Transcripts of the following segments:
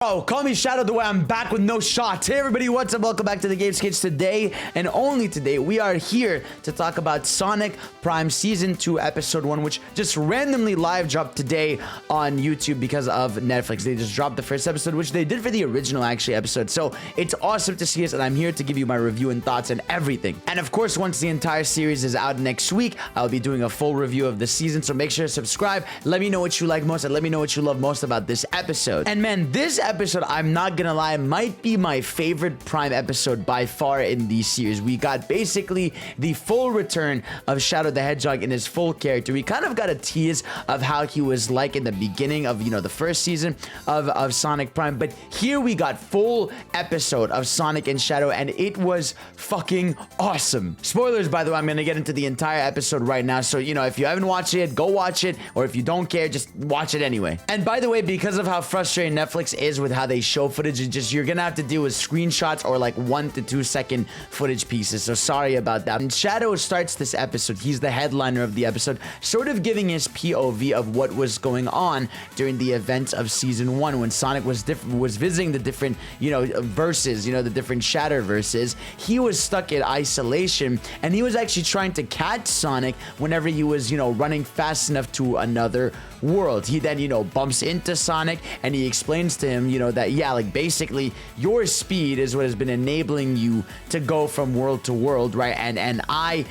Oh, call me Shadow the way I'm back with no shots. Hey everybody, what's up? Welcome back to the Games Kids. Today, and only today, we are here to talk about Sonic Prime Season 2 Episode 1, which just randomly live dropped today on YouTube because of Netflix. They just dropped the first episode, which they did for the original actually episode. So it's awesome to see us, and I'm here to give you my review and thoughts and everything. And of course, once the entire series is out next week, I'll be doing a full review of the season. So make sure to subscribe. Let me know what you like most, and let me know what you love most about this episode. And man, this episode, I'm not gonna lie, might be my favorite Prime episode by far in the series. We got basically the full return of Shadow the Hedgehog in his full character. We kind of got a tease of how he was like in the beginning of, you know, the first season of Sonic Prime, but here we got full episode of Sonic and Shadow, and it was fucking awesome. Spoilers, by the way, I'm gonna get into the entire episode right now, so, you know, if you haven't watched it, go watch it, or if you don't care, just watch it anyway. And by the way, because of how frustrating Netflix is with how they show footage, it's just you're gonna have to deal with screenshots or like 1 to 2 second footage pieces, so sorry about that. And Shadow starts this episode, he's the headliner of the episode, sort of giving his POV of what was going on during the events of season 1 when Sonic was visiting the different, you know, verses, you know, the different Shatter verses. He was stuck in isolation, and he was actually trying to catch Sonic whenever he was, you know, running fast enough to another world. He then, you know, bumps into Sonic, and he explains to him, you know, that yeah, like basically your speed is what has been enabling you to go from world to world, right? And I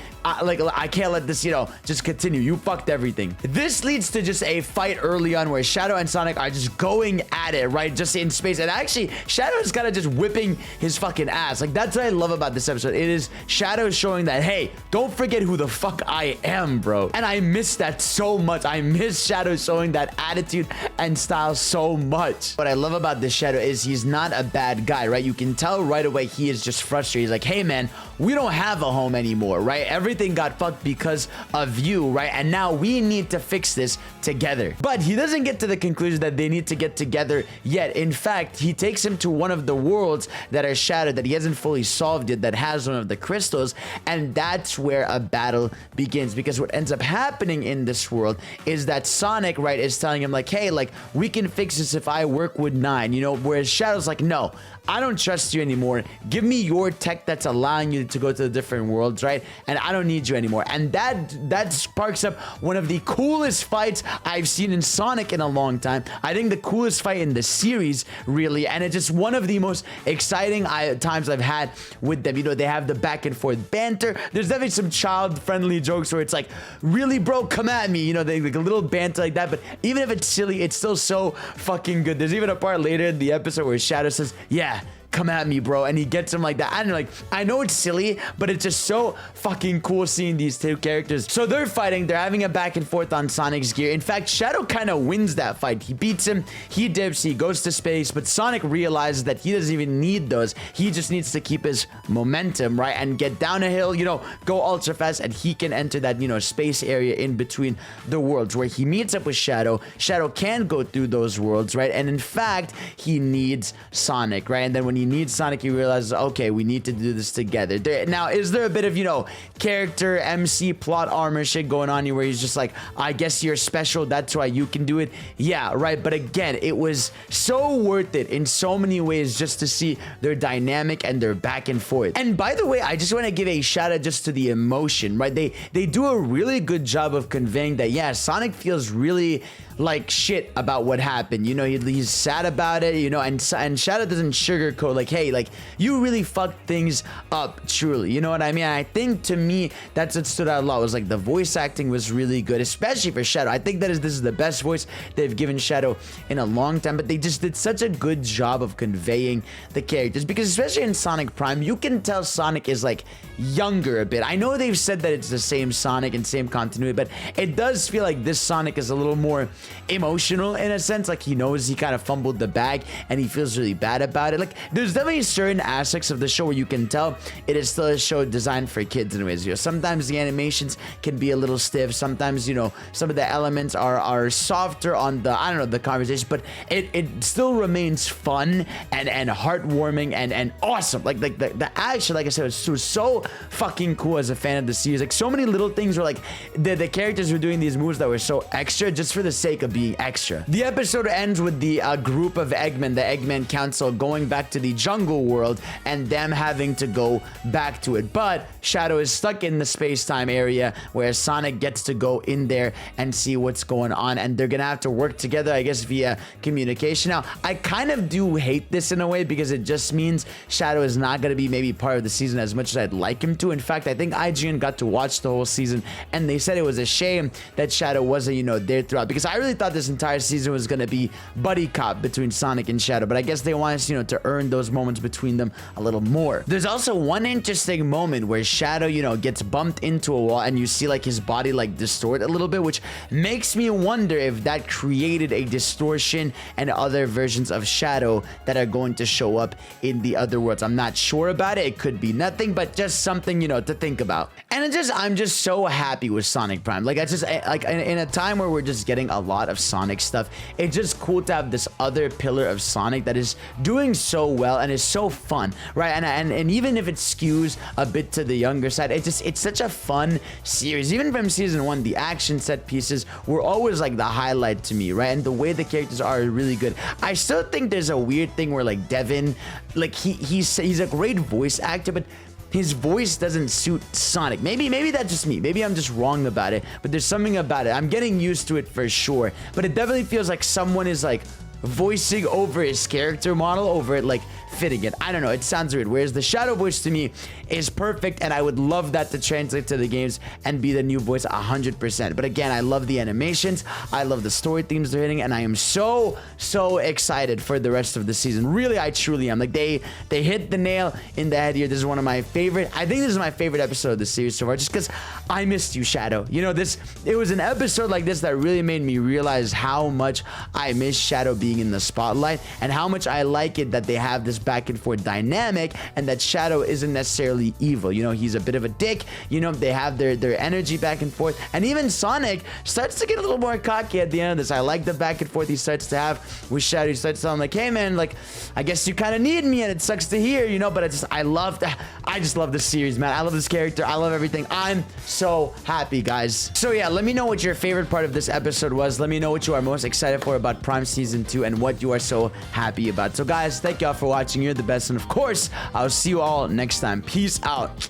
can't let this, you know, just continue. You fucked everything. This leads to just a fight early on where Shadow and Sonic are just going at it, right? Just in space. And actually, Shadow is kind of just whipping his fucking ass. Like, that's what I love about this episode. It is Shadow showing that, hey, don't forget who the fuck I am, bro. And I miss that so much. I miss Shadow showing that attitude and style so much. What I love about this Shadow is he's not a bad guy, right? You can tell right away he is just frustrated. He's like, hey, man, we don't have a home anymore, right? Everything got fucked because of you, right? And now we need to fix this together. But he doesn't get to the conclusion that they need to get together yet. In fact, he takes him to one of the worlds that are shattered, that he hasn't fully solved yet, that has one of the crystals, and that's where a battle begins. Because what ends up happening in this world is that Sonic, right, is telling him like, hey, like, we can fix this if I work with 9, you know, whereas Shadow's like, no, I don't trust you anymore. Give me your tech that's allowing you to go to the different worlds, right? And I don't need you anymore. And that sparks up one of the coolest fights I've seen in Sonic in a long time. I think the coolest fight in the series, really. And it's just one of the most exciting times I've had with them. You know, they have the back and forth banter. There's definitely some child-friendly jokes where it's like, really, bro, come at me. You know, they like a little banter like that. But even if it's silly, it's still so fucking good. There's even a part later in the episode where Shadow says, yeah, come at me, bro, and he gets him like that. I don't know, like, I know it's silly, but it's just so fucking cool seeing these two characters. So they're fighting, they're having a back and forth on Sonic's gear. In fact, Shadow kind of wins that fight. He beats him, he dips, he goes to space, but Sonic realizes that he doesn't even need those. He just needs to keep his momentum, right, and get down a hill, you know, go ultra fast, and he can enter that, you know, space area in between the worlds where he meets up with Shadow. Shadow can go through those worlds, right, and in fact, he needs Sonic, right, and then when he needs Sonic, he realizes, okay, we need to do this together. Now, is there a bit of, you know, character, MC, plot armor shit going on here where he's just like, I guess you're special, that's why you can do it? Yeah, right, but again, it was so worth it in so many ways just to see their dynamic and their back and forth. And by the way, I just want to give a shout out just to the emotion, right? They do a really good job of conveying that, yeah, Sonic feels really like shit about what happened. You know, he's sad about it, you know, and Shadow doesn't sugarcoat like, hey, like, you really fucked things up, truly. You know what I mean? I think, to me, that's what stood out a lot. It was like the voice acting was really good, especially for Shadow. I think this is the best voice they've given Shadow in a long time, but they just did such a good job of conveying the characters, because especially in Sonic Prime, you can tell Sonic is like younger a bit. I know they've said that it's the same Sonic and same continuity, but it does feel like this Sonic is a little more emotional in a sense. Like, he knows he kind of fumbled the bag and he feels really bad about it. Like, there's definitely certain aspects of the show where you can tell it is still a show designed for kids in ways. You know, sometimes the animations can be a little stiff. Sometimes, you know, some of the elements are softer on the, I don't know, the conversation, but it still remains fun and heartwarming and awesome. Like the action, like I said, was so fucking cool as a fan of the series. Like, so many little things were like the characters were doing these moves that were so extra just for the sake sake of being extra. The episode ends with the group of Eggman, the Eggman Council, going back to the jungle world and them having to go back to it. But Shadow is stuck in the space-time area where Sonic gets to go in there and see what's going on, and they're gonna have to work together, I guess, via communication. Now, I kind of do hate this in a way because it just means Shadow is not gonna be maybe part of the season as much as I'd like him to. In fact, I think IGN got to watch the whole season, and they said it was a shame that Shadow wasn't, you know, there throughout, because I really thought this entire season was gonna be buddy cop between Sonic and Shadow, but I guess they want us, you know, to earn those moments between them a little more. There's also one interesting moment where Shadow, you know, gets bumped into a wall and you see like his body like distort a little bit, which makes me wonder if that created a distortion and other versions of Shadow that are going to show up in the other worlds. I'm not sure about it. It could be nothing, but just something, you know, to think about. And I'm just so happy with Sonic Prime. Like, I just, like, in a time where we're just getting a lot of Sonic stuff, it's just cool to have this other pillar of Sonic that is doing so well and is so fun, right? And even if it skews a bit to the younger side, it's such a fun series. Even from season 1, the action set pieces were always like the highlight to me, right? And the way the characters are really good. I still think there's a weird thing where like Devin, like he's a great voice actor, but his voice doesn't suit Sonic. Maybe that's just me. Maybe I'm just wrong about it, but there's something about it. I'm getting used to it for sure, but it definitely feels like someone is like voicing over his character model over it, like fitting it. I don't know, it sounds weird. Whereas the Shadow voice to me is perfect, and I would love that to translate to the games and be the new voice 100%. But again, I love the animations, I love the story themes they're hitting, and I am so excited for the rest of the season. Really, I truly am. Like, they hit the nail in the head here. This is one of my favorite, I think this is my favorite episode of the series so far, just because I missed you, Shadow. You know, it was an episode like this that really made me realize how much I miss Shadow being in the spotlight, and how much I like it that they have this back and forth dynamic, and that Shadow isn't necessarily evil. You know, he's a bit of a dick. You know, they have their energy back and forth, and even Sonic starts to get a little more cocky at the end of this. I like the back and forth he starts to have with Shadow. He starts telling him like, hey man, like, I guess you kind of need me, and it sucks to hear, you know, but I just love this series, man. I love this character. I love everything. I'm so happy, guys. So yeah, let me know what your favorite part of this episode was. Let me know what you are most excited for about Prime Season 2 and what you are so happy about. So guys, thank y'all for watching. You're the best, and of course, I'll see you all next time. Peace out.